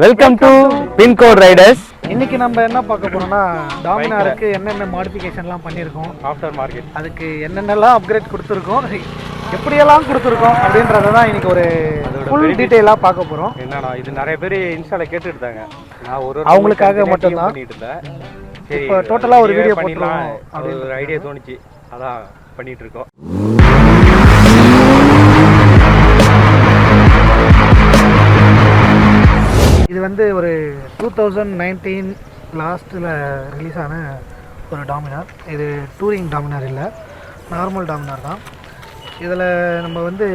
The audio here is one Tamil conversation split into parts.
Welcome to pincode Riders. இன்னைக்கு நம்ம என்ன பார்க்க போறோம்னா டாமினாருக்கு என்னென்ன மாடிஃபிகேஷன்லாம் பண்ணியிருக்கோம், ஆஃப்டர் மார்க்கெட் அதுக்கு என்னென்னலாம் அப்கிரேட் கொடுத்துருக்கோம், எப்படியெல்லாம் கொடுத்துருக்கோம் அப்படின்றத தான் இன்னைக்கு ஒரு ஃபுல் டீட்டெயிலாக பார்க்க போகிறோம். என்னன்னா இது நிறைய பேர் இன்ஸ்டால கேட்டுட்டு இருந்தாங்க, நான் ஒரு அவங்களுக்காக மட்டும்தான் பண்ணிட்டு இருந்தேன். சரி இப்போ டோட்டலாக ஒரு வீடியோ பண்ணிடலாம் போட்டுருவோம் அது ஒரு ஐடியா தோணுச்சு, அதான் பண்ணிட்டு இருக்கோம். இது வந்து ஒரு 2019 லாஸ்ட்டில் ரிலீஸ் ஆன ஒரு டாமினார். இது டூரிங் டாமினார் இல்லை, நார்மல் டாமினார் தான். இதில் நம்ம வந்து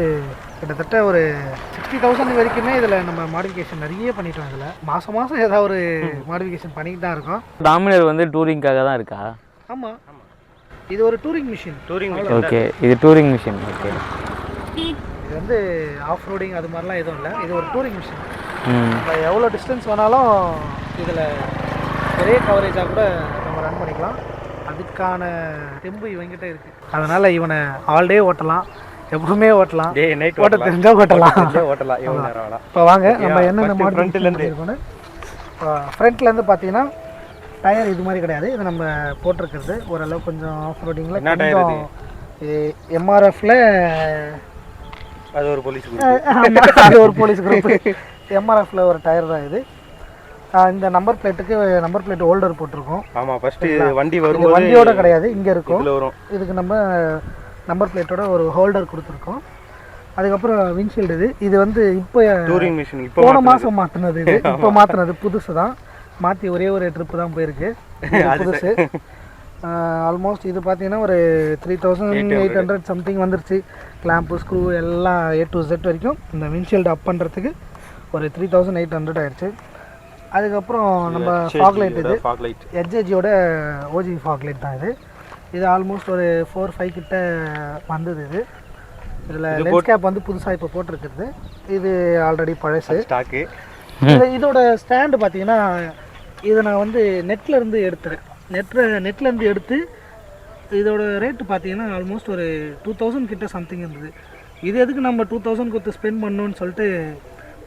கிட்டத்தட்ட ஒரு 60,000 வரைக்குமே இதில் நம்ம மாடிஃபிகேஷன் நிறைய பண்ணிட்டோம். இதில் மாதம் ஏதாவது ஒரு மாடிஃபிகேஷன் பண்ணிக்கிட்டு தான் இருக்கோம். டாமினர் வந்து டூரிங்காக தான் இருக்கா? ஆமாம், இது ஒரு டூரிங் மிஷின். ஓகே, இது டூரிங் மிஷின். ஓகே, இது வந்து ஆஃப் ரோடிங் அது மாதிரிலாம் எதுவும் இல்லை, இது ஒரு டூரிங் மிஷின். நம்ம எவ்வளோ டிஸ்டன்ஸ் வேணாலும் இதில் ஒரே கவரேஜாக கூட நம்ம ரன் பண்ணிக்கலாம். அதுக்கான தெம்பு இவங்கிட்ட இருக்குது. அதனால் இவனை ஆல் டே ஓட்டலாம், எப்பவுமே ஓட்டலாம், ஓட்ட தெரிஞ்சால் ஓட்டலாம். இப்போ வாங்க நம்ம என்னென்ன மாடல் இருக்கோன்னு. ஃப்ரண்ட்லேருந்து பார்த்தீங்கன்னா டயர் இது மாதிரி கிடையாது, இது நம்ம போட்டிருக்கிறது ஓரளவு கொஞ்சம் ஆஃப் ரோடிங்கில் கொஞ்சம் எம்ஆர்எஃப்ல அது ஒரு போலீஸ் குரூப் எம்ஆர்எஃப்ல ஒரு டயர் தான் இது. இந்த நம்பர் பிளேட் ஹோல்டர் போட்டிருக்கோம். ஆமாம், ஃபர்ஸ்ட் வண்டி வரும்போது வண்டியோட கிடையாது, இங்கே இருக்கும். வரும். இதுக்கு நம்ம நம்பர் பிளேட்டோட ஒரு ஹோல்டர் கொடுத்துருக்கோம். அதுக்கப்புறம் விண்ட்ஷீல்டு. இது வந்து இப்போ டூரிங் மிஷின் இப்போ போன மாதம் மாற்றினது. இது இப்போ மாற்றினது புதுசு தான், மாற்றி ஒரே ஒரு ட்ரிப்பு தான் போயிருக்கு புதுசு. ஆல்மோஸ்ட் இது பார்த்தீங்கன்னா ஒரு 3,800 சம்திங் வந்துருச்சு. கிளாம்பு ஸ்க்ரூ எல்லாம் A to Z வரைக்கும் இந்த விண்ட்ஷீல்டு அப் பண்ணுறதுக்கு ஒரு 3,800 ஆயிடுச்சு. அதுக்கப்புறம் நம்ம ஃபாக் லைட், இது HJGயோட OG ஃபாக் லைட் தான். இது ஆல்மோஸ்ட் ஒரு 4-5 கிட்ட வந்தது. இதில் லென்ஸ் கேப் வந்து புதுசாக இப்போ போட்டிருக்குது. இது ஆல்ரெடி பழசு ஸ்டாக்கு. இதோட ஸ்டாண்டு பார்த்தீங்கன்னா இதை நான் வந்து நெட்லேருந்து எடுத்துறேன். நெட்லேருந்து எடுத்து இதோட ரேட்டு பார்த்தீங்கன்னா ஆல்மோஸ்ட் ஒரு 2,000 கிட்ட சம்திங் இருந்தது. இது எதுக்கு நம்ம 2,000 கொடுத்து ஸ்பெண்ட் பண்ணணும்னு சொல்லிட்டு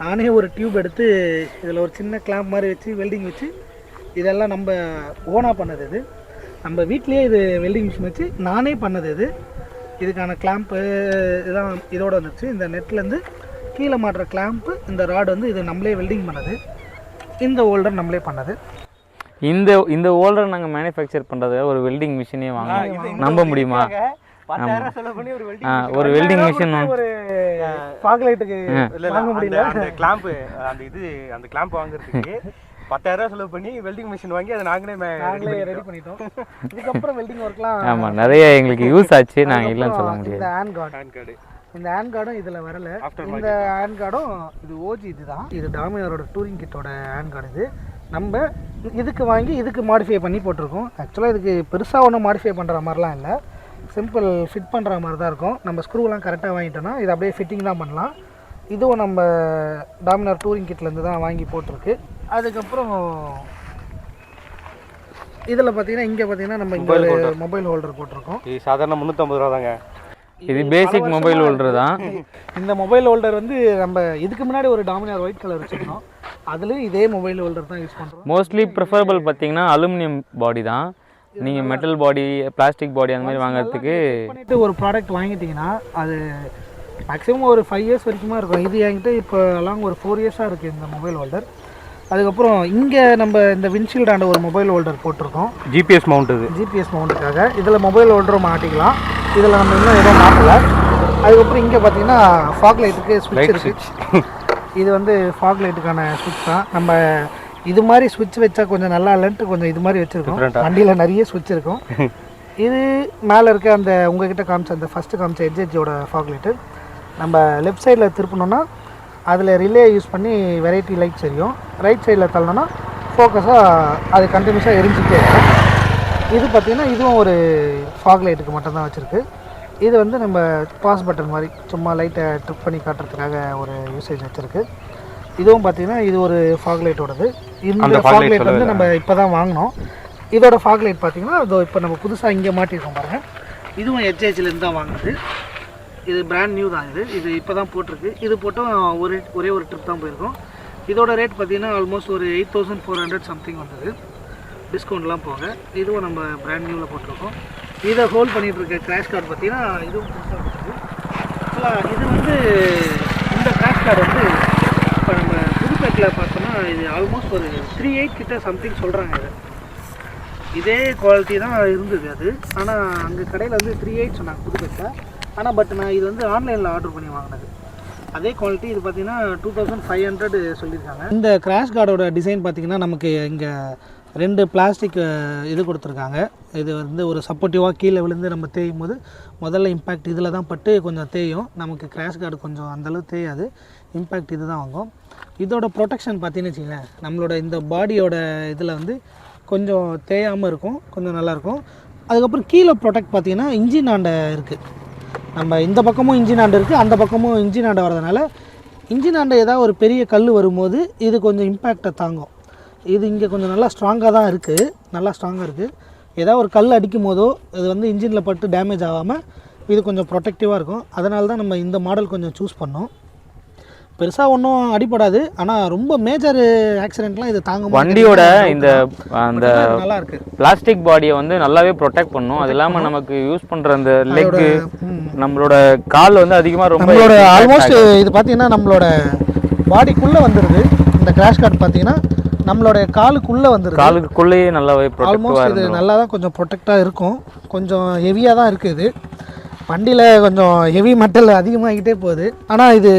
நானே ஒரு டியூப் எடுத்து இதில் ஒரு சின்ன கிளாம்ப் மாதிரி வச்சு வெல்டிங் வச்சு இதெல்லாம் நம்ம ஓனாக பண்ணது. இது நம்ம வீட்லேயே இது வெல்டிங் மிஷின் வச்சு நானே பண்ணது. இதுக்கான கிளாம்ப்பு இதெல்லாம் இதோட வந்துச்சு. இந்த நெட்லேருந்து கீழே மாட்டுற கிளாம்ப்பு, இந்த ராடு வந்து இது நம்மளே வெல்டிங் பண்ணது. இந்த ஹோல்டர் நம்மளே பண்ணது. இந்த ஹோல்டர் நாங்கள் மேனுஃபேக்சர் பண்ணுறது ஒரு வெல்டிங் மிஷினே வாங்க நம்ப முடியுமா? ஒரு வெல்டிங் மிஷின் ஒரு ஃபாக் லைட்டுக்கு வாங்க முடியல. அந்த கிளாம்ப் அந்த கிளாம்ப் வாங்குறதுக்கு 10,000 செலவு பண்ணி வெல்டிங் மிஷின் வாங்கி அதை நாங்களே ரெடி பண்ணிட்டோம். இதுக்கப்புறம் வெல்டிங் ஒர்க்லாம் ஆமாம் நிறைய எங்களுக்கு யூஸ் ஆச்சு. நாங்கள் இல்லைன்னு சொல்ல முடியாது. இந்த ஹேண்ட் கார்டும் இதில் வரல. இந்த ஹேண்ட் கார்டும் இது OG இதுதான். இது டாமினாரோட டூரிங் கிட்டோட ஹேண்ட் கார்டு. இது நம்ம இதுக்கு வாங்கி இதுக்கு மாடிஃபை பண்ணி போட்டிருக்கோம். ஆக்சுவலாக இதுக்கு பெருசாக ஒன்றும் மாடிஃபை பண்ணுற மாதிரிலாம் இல்லை, சிம்பிள் ஃபிட் பண்ணுற மாதிரி தான் இருக்கும். நம்ம ஸ்க்ரூலாம் கரெக்டாக வாங்கிட்டோன்னா இது அப்படியே ஃபிட்டிங் தான் பண்ணலாம். இதுவும் நம்ம டாமினார் டூரிங் கிட்லேருந்து தான் வாங்கி போட்டிருக்கு. அதுக்கப்புறம் இதில் பார்த்தீங்கன்னா இங்கே பார்த்தீங்கன்னா நம்ம இங்கே ஒரு மொபைல் ஹோல்டர் போட்டிருக்கோம். இது சாதாரண 350 ரூபா தாங்க. இது பேசிக் மொபைல் ஹோல்டர் தான். இந்த மொபைல் ஹோல்டர் வந்து நம்ம இதுக்கு முன்னாடி ஒரு டாமினார் ஒயிட் கலர் வச்சுருக்கோம், அதுலேயும் இதே மொபைல் ஹோல்டர் தான் யூஸ் பண்ணுறோம். மோஸ்ட்லி ப்ரிஃபரபிள் பார்த்தீங்கன்னா அலுமினியம் பாடி தான். நீங்கள் மெட்டல் பாடி, பிளாஸ்டிக் பாடி அந்த மாதிரி வாங்குறதுக்கு பண்ணிட்டு ஒரு ப்ராடக்ட் வாங்கிட்டீங்கன்னா அது மேக்ஸிமம் ஒரு 5 இயர்ஸ் வரைக்குமா இருக்கும். இது என்கிட்ட இப்போ எல்லாம் ஒரு 4 இயர்ஸாக இருக்குது இந்த மொபைல் ஹோல்டர். அதுக்கப்புறம் இங்கே நம்ம இந்த விண்ட்ஷீல்டாண்ட ஒரு மொபைல் ஹோல்டர் போட்டிருக்கோம், GPS மவுண்ட். இது GPS மவுண்ட்டுக்காக. இதில் மொபைல் ஹோல்டரும் மாட்டிக்கலாம். இதில் நம்ம இன்னும் எதுவும் மாட்டலை. அதுக்கப்புறம் இங்கே பார்த்தீங்கன்னா ஃபாக் லைட்டுக்கு ஸ்விட்ச். இது வந்து ஃபாக் லைட்டுக்கான ஸ்விட்ச் தான். நம்ம இது மாதிரி ஸ்விட்ச் வச்சா கொஞ்சம் நல்லா இல்லைன்ட்டு கொஞ்சம் இது மாதிரி வச்சுருக்கோம். வண்டியில் நிறைய ஸ்விட்ச் இருக்கும். இது மேலே இருக்க அந்த உங்ககிட்ட காமிச்ச அந்த ஃபஸ்ட்டு காமிச்ச HJGயோட ஃபாக் லைட்டு நம்ம லெஃப்ட் சைடில் திருப்பினோன்னா அதில் ரிலே யூஸ் பண்ணி வெரைட்டி லைட்ஸ் எரியும். ரைட் சைடில் தள்ளணுன்னா ஃபோக்கஸாக அது கண்டினியூஸாக எரிஞ்சிட்டே இருக்கும். இது பார்த்திங்கன்னா இதுவும் ஒரு ஃபாக் லைட்டுக்கு மட்டும்தான் வச்சுருக்கு. இது வந்து நம்ம பாஸ் பட்டன் மாதிரி சும்மா லைட்டை ட்ரிப் பண்ணி காட்டுறதுக்காக ஒரு யூசேஜ் வச்சுருக்கு. இதுவும் பார்த்திங்கன்னா இது ஒரு ஃபாக் லைட்டோடது. இந்த ஃபாக் லைட் வந்து நம்ம இப்போ தான் வாங்கினோம். இதோட ஃபாக் லைட் பார்த்திங்கன்னா அதோ இப்போ நம்ம புதுசாக இங்கே மாட்டியிருக்கோம் பாருங்கள். இதுவும் HJGலேருந்து தான் வாங்கினது. இது பிராண்ட் நியூ தான். இது இப்போ தான் போட்டிருக்கு. இது போட்டோம் ஒரே ஒரு ட்ரிப் தான் போயிருக்கோம். இதோட ரேட் பார்த்தீங்கன்னா ஆல்மோஸ்ட் ஒரு 8400 சம்திங் வந்தது, டிஸ்கவுண்ட்லாம் போக. இதுவும் நம்ம பிராண்ட் நியூவில் போட்டிருக்கோம். இதை ஹோல்ட் பண்ணிகிட்டு இருக்க கிராஷ் கார்டு பார்த்தீங்கன்னா இதுவும் புதுசாக இருக்குது. இது வந்து இந்த கிராஷ் கார்டு வந்து இப்போ நம்ம புதுப்பேட்டில் பார்த்தோம்னா இது ஆல்மோஸ்ட் ஒரு 38 கிட்ட சம்திங் சொல்கிறாங்க. இதே குவாலிட்டி தான் இருந்தது அது, ஆனால் அங்கே கடையில் வந்து 38 சொன்னாங்க புதுப்பேட்டில். ஆனால் பட் நான் இது வந்து ஆன்லைனில் ஆர்டர் பண்ணி வாங்கினது. அதே குவாலிட்டி இது பார்த்தீங்கன்னா 2500 சொல்லியிருக்காங்க. இந்த கிராஷ் கார்டோட டிசைன் பார்த்தீங்கன்னா நமக்கு இங்கே 2 பிளாஸ்டிக் இது கொடுத்துருக்காங்க. இது வந்து ஒரு சப்போர்ட்டிவாக கீழே விழுந்து நம்ம தேயும் போது முதல்ல இம்பேக்ட் இதில் தான் பட்டு கொஞ்சம் தேயும். நமக்கு கிராஷ் கார்டு கொஞ்சம் அந்தளவு தேயாது, இம்பேக்ட் இது தான் வாங்கும். இதோட ப்ரொடெக்ஷன் பார்த்தீங்கன்னு வச்சுக்கோங்களேன், நம்மளோட இந்த பாடியோட இதில் வந்து கொஞ்சம் தேயாமல் இருக்கும், கொஞ்சம் நல்லாயிருக்கும். அதுக்கப்புறம் கீழே ப்ரொடெக்ட் பார்த்தீங்கன்னா இன்ஜின் ஆண்டை இருக்குது. நம்ம இந்த பக்கமும் இன்ஜின் ஆண்டை இருக்குது, அந்த பக்கமும் இன்ஜின் ஆண்டை வரதுனால இன்ஜின் ஆண்டை ஏதாவது ஒரு பெரிய கல் வரும்போது இது கொஞ்சம் இம்பேக்டை தாங்கும். இது இங்கே கொஞ்சம் நல்லா ஸ்ட்ராங்காக தான் இருக்குது, நல்லா ஸ்ட்ராங்காக இருக்குது. ஏதாவது ஒரு கல் அடிக்கும் போதோ இது வந்து இன்ஜினில் பட்டு டேமேஜ் ஆகாமல் இது கொஞ்சம் ப்ரொடெக்டிவாக இருக்கும். அதனால தான் நம்ம இந்த மாடல் கொஞ்சம் சூஸ் பண்ணோம். பெருசாக ஒன்றும் அடிப்படாது, ஆனால் ரொம்ப மேஜர் ஆக்சிடென்ட்லாம் இது தாங்க வண்டியோட இந்த அந்த நல்லா இருக்கு. பிளாஸ்டிக் பாடியை வந்து நல்லாவே ப்ரொடெக்ட் பண்ணும். அது இல்லாமல் நமக்கு யூஸ் பண்ணுற அந்த லெக்கு, நம்மளோட கால் வந்து அதிகமாக ரொம்ப நம்மளோட ஆல்மோஸ்ட் இது பார்த்தீங்கன்னா நம்மளோட பாடிக்குள்ளே வந்துடுது. இந்த கிராஷ் கார்டு பார்த்தீங்கன்னா நம்மளோட காலுக்குள்ளே வந்துடுது, காலுக்குள்ளேயே நல்லாவே ஆல்மோஸ்ட் இது நல்லா தான் கொஞ்சம் ப்ரொடெக்டாக இருக்கும். கொஞ்சம் ஹெவியாக தான் இருக்குது, வண்டியில் கொஞ்சம் ஹெவி மெட்டல் அதிகமாகிட்டே போகுது. ஆனால் இது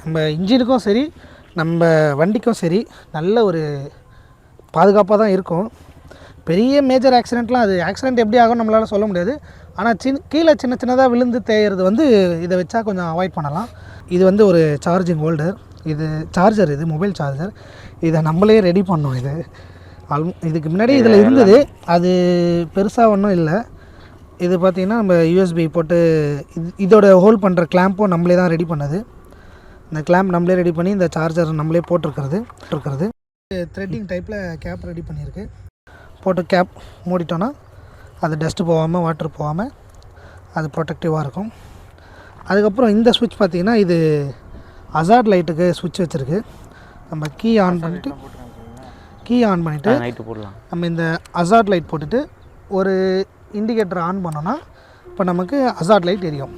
நம்ம இன்ஜினுக்கும் சரி நம்ம வண்டிக்கும் சரி நல்ல ஒரு பாதுகாப்பாக தான் இருக்கும். பெரிய மேஜர் ஆக்சிடெண்ட்லாம் அது ஆக்சிடெண்ட் எப்படி ஆகும் நம்மளால் சொல்ல முடியாது. ஆனால் கீழே சின்ன சின்னதாக விழுந்து தேய்றது வந்து இதை வச்சா கொஞ்சம் அவாய்ட் பண்ணலாம். இது வந்து ஒரு சார்ஜிங் ஹோல்டர், இது சார்ஜர், இது மொபைல் சார்ஜர். இதை நம்மளே ரெடி பண்ணோம். இது இதுக்கு முன்னாடி இதில் இருந்தது, அது பெருசாக ஒன்றும் இல்லை. இது பார்த்திங்கன்னா நம்ம யூஎஸ்பி போட்டு இதோட ஹோல்ட் பண்ணுற கிளாம்பும் நம்மளே தான் ரெடி பண்ணது. இந்த கிளாம்ப் நம்மளே ரெடி பண்ணி இந்த சார்ஜர் நம்மளே போட்டிருக்கிறது. த்ரெட்டிங் டைப்பில் கேப் ரெடி பண்ணியிருக்கு. போட்டு கேப் மூடிட்டோன்னா அது டஸ்ட்டு போகாமல் வாட்டர் போகாமல் அது ப்ரொடெக்டிவாக இருக்கும். அதுக்கப்புறம் இந்த ஸ்விட்ச் பார்த்திங்கன்னா இது அசார்ட் லைட்டுக்கு ஸ்விட்ச் வச்சுருக்கு. நம்ம கீ ஆன் பண்ணிவிட்டு நைட்டு போடலாம். நம்ம இந்த அசார்ட் லைட் போட்டுட்டு ஒரு இண்டிகேட்டர் ஆன் பண்ணோன்னா இப்போ நமக்கு அசார்ட் லைட் எரியும்.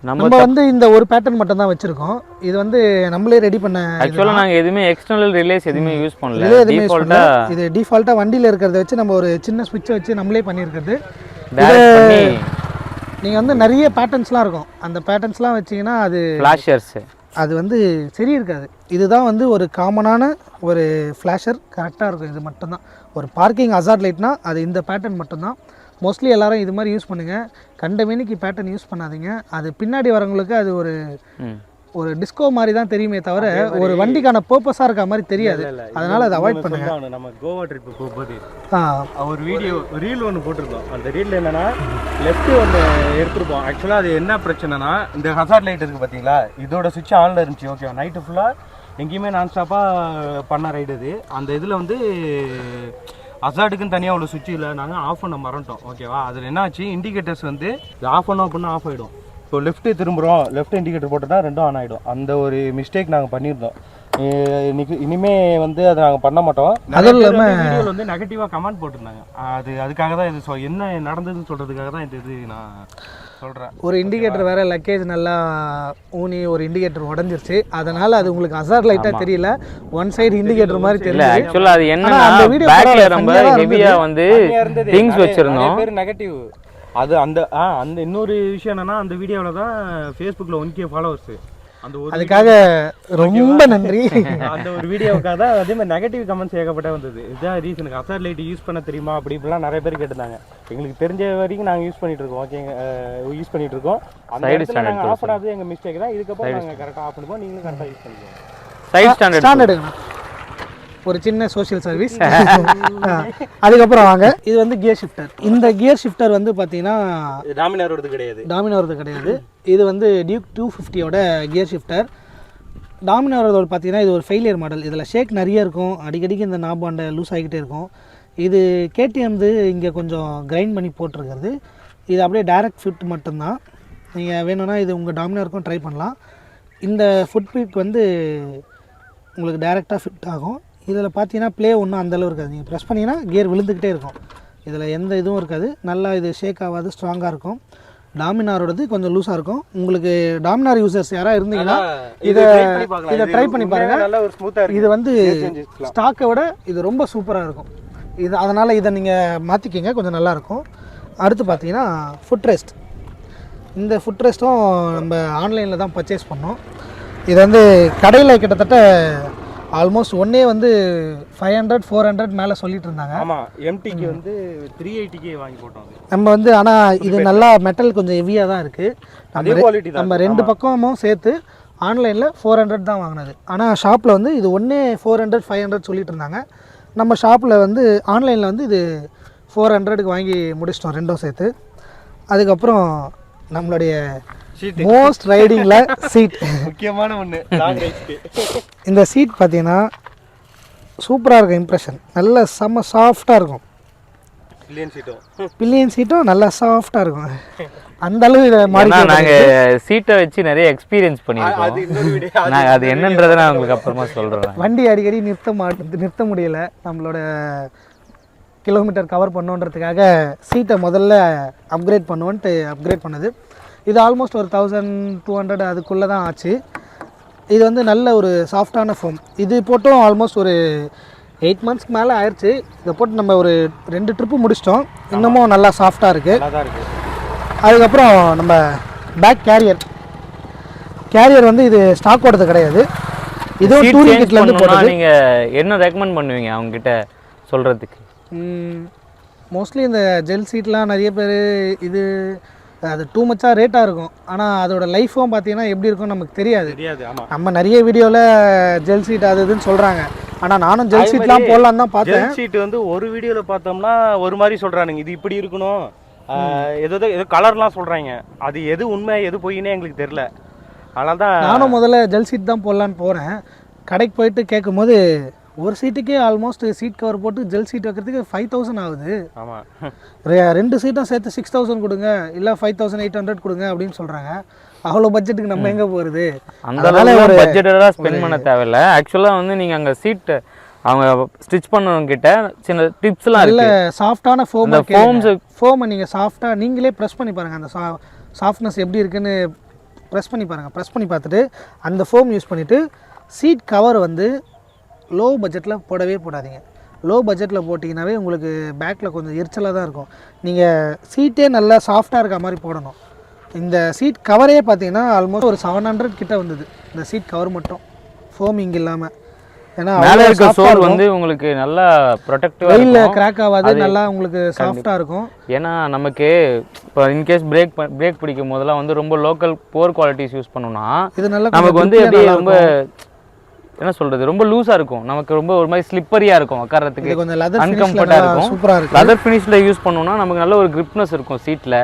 நம்ம வந்து இந்த ஒரு பேட்டர்ன் மட்டும் தான் வச்சுருக்கோம். இது வந்து நம்மளே ரெடி பண்ண. ஆக்சுவலாக நாங்கள் எதுவுமே எக்ஸ்டர்னல் ரிலேஸ் எதுவுமே யூஸ் பண்ணல. இது டிஃபால்ட்டாக வண்டியில் இருக்கிறத வச்சு நம்ம ஒரு சின்ன ஸ்விட்சை வச்சு நம்மளே பண்ணியிருக்கிறது. நீங்கள் வந்து நிறைய பேட்டர்ன்ஸ்லாம் இருக்கும், அந்த பேட்டர்ன்ஸ்லாம் வச்சிங்கன்னா அது ஃப்ளாஷர்ஸு, அது வந்து சரி இருக்காது. இதுதான் வந்து ஒரு காமனான ஒரு ஃப்ளாஷர், கரெக்டாக இருக்கும். இது மட்டும்தான் ஒரு பார்க்கிங் அசார்ட் லைட்னா அது இந்த பேட்டர்ன் மட்டும்தான். மோஸ்ட்லி எல்லோரும் இது மாதிரி யூஸ் பண்ணுங்கள், கண்டமேனிக்கு பேட்டர்ன் யூஸ் பண்ணாதீங்க. அது பின்னாடி வரவங்களுக்கு அது ஒரு டிஸ்கோ மாதிரி தான் தெரியுமே தவிர ஒரு வண்டிக்கான பர்பஸாக இருக்க மாதிரி தெரியாது. அதனால் அதை அவாய்ட் பண்ணுங்கள். நம்ம கோவா ட்ரிப்பு போகும்போது ஒரு வீடியோ ரீல் ஒன்று போட்டிருந்தோம். அந்த ரீலில் என்னென்னா லெஃப்ட் ஒன்று எடுத்துருப்போம். ஆக்சுவலாக அது என்ன பிரச்சனைனா இந்த ஹசார்ட் லைட் இருக்குது பார்த்தீங்களா, இதோட சுவிட்ச் ஆனில் இருந்துச்சு. ஓகே, நைட்டு ஃபுல்லாக எங்கேயுமே நான் ஸ்டாப்பாக பண்ண ரைடு இது. அந்த இதில் வந்து அசார்டுக்குன்னு தனியாக அவ்வளோ சுவிட்ச் இல்லை, நாங்கள் ஆஃப் பண்ண மறந்துட்டோம். ஓகேவா, அதில் என்ன ஆச்சு, இண்டிகேட்டர்ஸ் வந்து ஆஃப் பண்ணோம் அப்படின்னா ஆஃப் ஆகிடும். இப்போ லெஃப்ட்டு திரும்புகிறோம், லெஃப்ட் இண்டிகேட்டர் போட்டுட்டா ரெண்டும் ஆன் ஆகிடும். அந்த ஒரு மிஸ்டேக் நாங்கள் பண்ணியிருந்தோம். இனிமே வந்து அதை நாங்கள் பண்ண மாட்டோம். அதுவும் இல்லாமல் வீடியோவில் வந்து நெகட்டிவாக கமெண்ட் போட்டிருந்தாங்க. அதுக்காக தான் இது என்ன நடந்ததுன்னு சொல்கிறதுக்காக தான் இது நான் சொல்கிறேன். ஒரு இண்டிகேட்டர் வேறு லக்கேஜ் நல்லா ஊனி ஒரு இண்டிகேட்டர் உடஞ்சிருச்சு. அதனால் அது உங்களுக்கு அசார்ட் லைட்டாக தெரியல, ஒன் சைடு இண்டிகேட்டர் மாதிரி தெரியல. ஆக்சுவலாக அது என்ன, அந்த வீடியோ பேக்ல ரொம்ப ஹெவியாக வந்து திங்ஸ் வச்சுருந்தோம். பேர் நெகட்டிவ். அது அந்த இன்னொரு விஷயம் என்னன்னா, அந்த வீடியோவில் தான் ஃபேஸ்புக்கில் 1K ஃபாலோவர்ஸு. அதுக்காக ரொம்ப நன்றி. அந்த ஒரு வீடியோவுக்காக தான் அதே மாதிரி நெகட்டிவ் கமெண்ட்ஸ் ஏகப்பட்ட வந்தது. இதுதான் ரீசனுக்கு அசார்ட் லைட் யூஸ் பண்ண தெரியுமா அப்படி இப்படிலாம் நிறைய பேர் கேட்டிருந்தாங்க. எங்களுக்கு தெரிஞ்ச வரைக்கும் நாங்கள் யூஸ் பண்ணிட்டு இருக்கோம். ஓகேங்க, யூஸ் பண்ணிட்டு இருக்கோம். அந்த இடத்துல நாங்கள் ஆஃப் பண்ணாதது எங்கள் மிஸ்டேக் தான். இதுக்கப்புறம் நாங்கள் கரெக்டாக ஆஃப் பண்ணுவோம், நீங்களும் கரெக்டாக யூஸ் பண்ணிக்கோங்க. சைடு ஸ்டாண்டர்டுங்க, ஒரு சின்ன சோஷியல் சர்வீஸ். அதுக்கப்புறம் வாங்க, இது வந்து கியர் ஷிஃப்டர். இந்த கியர் ஷிஃப்டர் வந்து பார்த்தீங்கன்னா டாமினாரோடது கிடையாது. இது வந்து டியூக் 250யோட கியர் ஷிஃப்டர். டாமினாரோட பார்த்தீங்கன்னா இது ஒரு ஃபெயிலியர் மாடல். இதில் ஷேக் நிறைய இருக்கும், அடிக்கடிக்கு இந்த நாபாண்டை லூஸ் ஆகிக்கிட்டே இருக்கும். இது கேடிஎம் இங்கே கொஞ்சம் கிரைண்ட் பண்ணி போட்டிருக்கிறது. இது அப்படியே டைரக்ட் ஃபிட் மட்டும்தான். நீங்கள் வேணும்னா இது உங்கள் டாமினாருக்கும் ட்ரை பண்ணலாம். இந்த ஃபுட் பீக் வந்து உங்களுக்கு டேரெக்டாக ஃபிட் ஆகும். இதில் பார்த்தீங்கன்னா ப்ளே ஒன்றும் அந்தளவு இருக்காது. நீங்கள் ப்ரெஸ் பண்ணிங்கன்னா கியர் விழுந்துக்கிட்டே இருக்கும். இதில் எந்த இதுவும் இருக்காது. நல்லா இது ஷேக் ஆகாது, ஸ்ட்ராங்காக இருக்கும். டாமினாரோடது கொஞ்சம் லூஸாக இருக்கும். உங்களுக்கு டாமினார் யூசர்ஸ் யாராவது இருந்தீங்கன்னா இதை ட்ரை பண்ணி பாருங்கள். இது வந்து ஸ்டாக்கை விட இது ரொம்ப சூப்பராக இருக்கும். இது அதனால் இதை நீங்கள் மாற்றிக்கிங்க, கொஞ்சம் நல்லாயிருக்கும். அடுத்து பார்த்தீங்கன்னா ஃபுட் ரெஸ்ட். இந்த ஃபுட் ரெஸ்ட்டும் நம்ம ஆன்லைனில் தான் பர்ச்சேஸ் பண்ணோம். இது வந்து கடையில் கிட்டத்தட்ட ஆல்மோஸ்ட் ஒன்றே வந்து 500-400 மேலே சொல்லிட்டு இருந்தாங்க. ஆமாம், எம்டிக்கு வந்து 380K வாங்கி போட்டோம் நம்ம வந்து. ஆனால் இது நல்லா மெட்டல் கொஞ்சம் ஹெவியாக தான் இருக்குது. நம்ம 2 பக்கமும் சேர்த்து ஆன்லைனில் 400 தான் வாங்கினது. ஆனால் ஷாப்பில் வந்து இது ஒன்றே 400-500 சொல்லிட்டு இருந்தாங்க. நம்ம ஷாப்பில் வந்து ஆன்லைனில் வந்து இது 400க்கு வாங்கி முடிச்சிட்டோம், ரெண்டும் சேர்த்து. அதுக்கப்புறம் நம்மளுடைய மோஸ்ட் ரைடிங்கில் சீட் முக்கியமான ஒன்று. இந்த சீட் பார்த்தீங்கன்னா சூப்பராக இருக்கும். இம்ப்ரெஷன் நல்ல செம்ம சாஃப்டாக இருக்கும். பில்லியன் சீட்டும் நல்லா சாஃப்டாக இருக்கும். அந்த அளவு இதை மாறி நாங்கள் சீட்டை வச்சு நிறைய எக்ஸ்பீரியன்ஸ் பண்ணியிருக்கோம். நான் அது என்னன்றதை நான் உங்களுக்கு அப்புறமா சொல்கிறேன். வண்டி அடிக்கடி நிறுத்த முடியலை. நம்மளோட கிலோமீட்டர் கவர் பண்ணுன்றதுக்காக சீட்டை முதல்ல அப்கிரேட் பண்ணுவோன்ட்டு அப்கிரேட் பண்ணது. இது ஆல்மோஸ்ட் ஒரு 1200 அதுக்குள்ளே தான் ஆச்சு. இது வந்து நல்ல ஒரு சாஃப்டான ஃபோம். இது போட்டும் ஆல்மோஸ்ட் ஒரு 8 மந்த்ஸ்க்கு மேலே ஆயிடுச்சு. இதை போட்டு நம்ம ஒரு 2 ட்ரிப்பு முடிச்சிட்டோம். இன்னமும் நல்லா சாஃப்டாக இருக்குது. அதுக்கப்புறம் நம்ம பேக் கேரியர் வந்து இது ஸ்டாக்கோடது கிடையாது. இதுவும் டூரிங் கிட்லேருந்து போடுறது. நீங்கள் என்ன ரெக்கமெண்ட் பண்ணுவீங்க அவங்ககிட்ட சொல்கிறதுக்கு? மோஸ்ட்லி இந்த ஜெல் சீட்லாம் நிறைய பேர் இது அது டூ மச்சாக ரேட்டாக இருக்கும். ஆனால் அதோட லைஃப்பும் பார்த்தீங்கன்னா எப்படி இருக்கும்னு நமக்கு தெரியாது. நம்ம நிறைய வீடியோவில் ஜெல் சீட் அது இதுன்னு சொல்கிறாங்க. ஆனால் நானும் ஜெல் சீட்லாம் போடலான்னு தான் பார்த்தேன். ஜெல் சீட் வந்து ஒரு வீடியோவில் பார்த்தோம்னா ஒரு மாதிரி சொல்கிறானுங்க, இது இப்படி இருக்கணும், ஏதோ கலர்லாம் சொல்கிறாங்க. அது எது உண்மை எது பொய்னே எங்களுக்கு தெரில. அதனால தான் நானும் முதல்ல ஜெல் சீட் தான் போடலான்னு போகிறேன். கடைக்கு போயிட்டு கேட்கும்போது ஒரு சீட்டுக்கே ஆல்மோஸ்ட் சீட் கவர் போட்டு ஜெல் சீட் வைக்கிறதுக்கு 5000 ஆகுது. ஆமாம், 2 சீட்டும் சேர்த்து 6000 கொடுங்க, இல்லை 5800 கொடுங்க அப்படின்னு சொல்கிறாங்க. அவ்வளோ பட்ஜெட்டுக்கு நம்ம எங்கே போகிறது? அந்த ஒரு பட்ஜெட்டாக ஸ்பெண்ட் பண்ண தேவையில்லை. ஆக்சுவலாக வந்து நீங்கள் அங்கே சீட்டு அவங்க ஸ்டிச் பண்ணவங்க கிட்ட சின்ன டிப்ஸ்லாம் இல்லை. சாஃப்டான ஃபோமை நீங்கள் சாஃப்டாக நீங்களே ப்ரெஸ் பண்ணி பாருங்கள். அந்த சாஃப்ட்னஸ் எப்படி இருக்குன்னு ப்ரெஸ் பண்ணி பாருங்கள். ப்ரெஸ் பண்ணி பார்த்துட்டு அந்த ஃபோம் யூஸ் பண்ணிவிட்டு சீட் கவர் வந்து லோ பட்ஜெட்டில் போடவே போடாதீங்க. லோ பட்ஜெட்டில் போட்டிங்கனாவே உங்களுக்கு பேக்கில் கொஞ்சம் எரிச்சலாக தான் இருக்கும். நீங்கள் சீட்டே நல்லா சாஃப்டாக இருக்க மாதிரி போடணும். இந்த சீட் கவரே பார்த்தீங்கன்னா ஆல்மோஸ்ட் ஒரு 700 கிட்ட வந்தது. இந்த சீட் கவர் மட்டும் ஃபோமிங் இல்லாமல். ஏன்னா மேலே இருக்க சோல் வந்து உங்களுக்கு நல்லா ப்ரொடெக்டிவாக வெயில்ல கிராக் ஆகாது, நல்லா உங்களுக்கு சாஃப்டாக இருக்கும். ஏன்னா நமக்கு இப்போ இன்கேஸ் பிரேக் பிடிக்கும் போதெல்லாம் வந்து ரொம்ப லோக்கல் போர் குவாலிட்டிஸ் யூஸ் பண்ணோம்னா இது நல்லா நமக்கு வந்து அப்படியே ரொம்ப என்ன சொல்றது ரொம்ப லூஸா இருக்கும். நமக்கு ரொம்ப ஒரு மாதிரி ஸ்லிப்பரியா இருக்கும், உட்கார்றதுக்கு கொஞ்சம் லெதர் அன்கம்ஃபர்ட்டா இருக்கும். சூப்பரா இருக்கும். லெதர் ஃபினிஷ்ல யூஸ் பண்ணோம்னா நமக்கு நல்ல ஒரு கிரிப்னஸ் இருக்கும் சீட்ல.